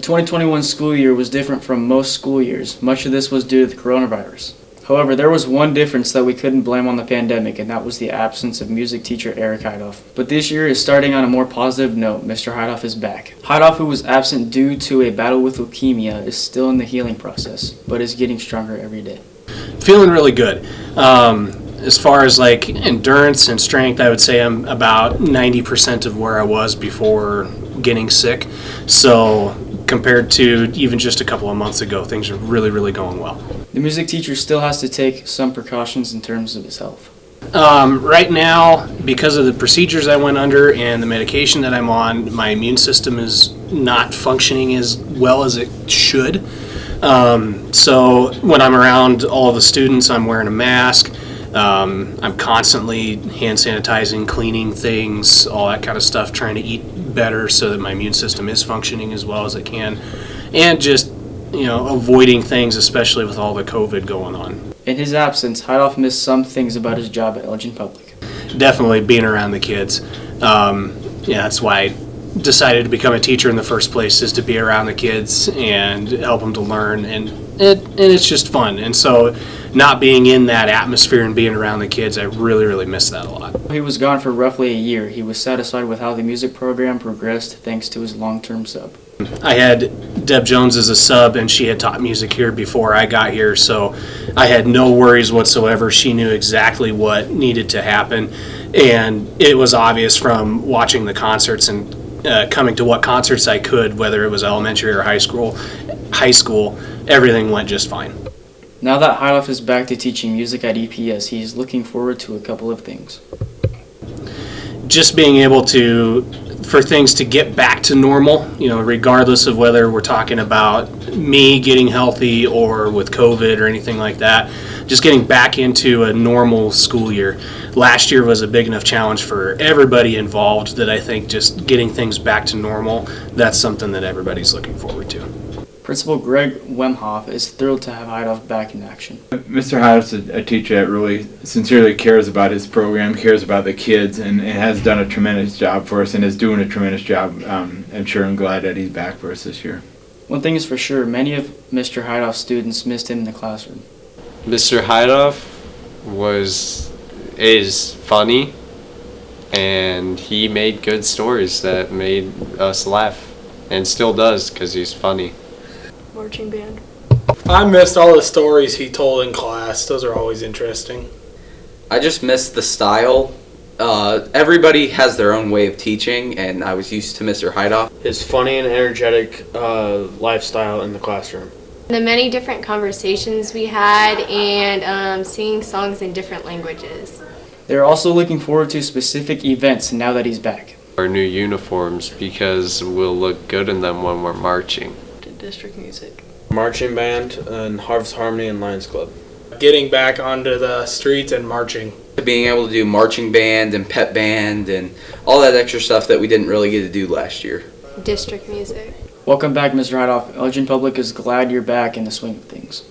2021 school year was different from most school years. Much of this was due to the coronavirus. However, there was one difference that we couldn't blame on the pandemic, and that was the absence of music teacher Eric Heithoff. But this year is starting on a more positive note. Mr. Heithoff is back. Heithoff, who was absent due to a battle with leukemia, is still in the healing process, but is getting stronger every day. Feeling really good. As far as like endurance and strength, I would say I'm about 90% of where I was before getting sick. So compared to even just a couple of months ago, things are really, really going well. The music teacher still has to take some precautions in terms of his health. Right now, because of the procedures I went under and the medication that I'm on, my immune system is not functioning as well as it should. So when I'm around all the students, I'm wearing a mask. I'm constantly hand sanitizing, cleaning things, all that kind of stuff, trying to eat better so that my immune system is functioning as well as it can, and just, avoiding things, especially with all the COVID going on. In his absence, Heithoff missed some things about his job at Elgin Public. Definitely being around the kids. That's why I decided to become a teacher in the first place, is to be around the kids and help them to learn, and it's just fun. And so not being in that atmosphere and being around the kids, I really, really miss that a lot. He was gone for roughly a year. He was satisfied with how the music program progressed thanks to his long-term sub. I had Deb Jones as a sub, and she had taught music here before I got here, so I had no worries whatsoever. She knew exactly what needed to happen, and it was obvious from watching the concerts and coming to what concerts I could, whether it was elementary or high school, everything went just fine. Now that Heithoff is back to teaching music at EPS, he is looking forward to a couple of things. Just being able for things to get back to normal, regardless of whether we're talking about me getting healthy or with COVID or anything like that, just getting back into a normal school year. Last year was a big enough challenge for everybody involved that I think just getting things back to normal, that's something that everybody's looking forward to. Principal Greg Wemhoff is thrilled to have Heithoff back in action. Mr. Heithoff's a teacher that really sincerely cares about his program, cares about the kids, and has done a tremendous job for us and is doing a tremendous job. I'm sure I'm glad that he's back for us this year. One thing is for sure, many of Mr. Heithoff's students missed him in the classroom. Mr. Heithoff is funny, and he made good stories that made us laugh, and still does because he's funny. Marching band. I missed all the stories he told in class. Those are always interesting. I just missed the style. Everybody has their own way of teaching, and I was used to Mr. Heithoff. His funny and energetic lifestyle in the classroom. The many different conversations we had, and singing songs in different languages. They're also looking forward to specific events now that he's back. Our new uniforms, because we'll look good in them when we're marching. District music. Marching band and Harvest Harmony and Lions Club. Getting back onto the streets and marching. Being able to do marching band and pep band and all that extra stuff that we didn't really get to do last year. District music. Welcome back, Mr. Heithoff. Elgin Public is glad you're back in the swing of things.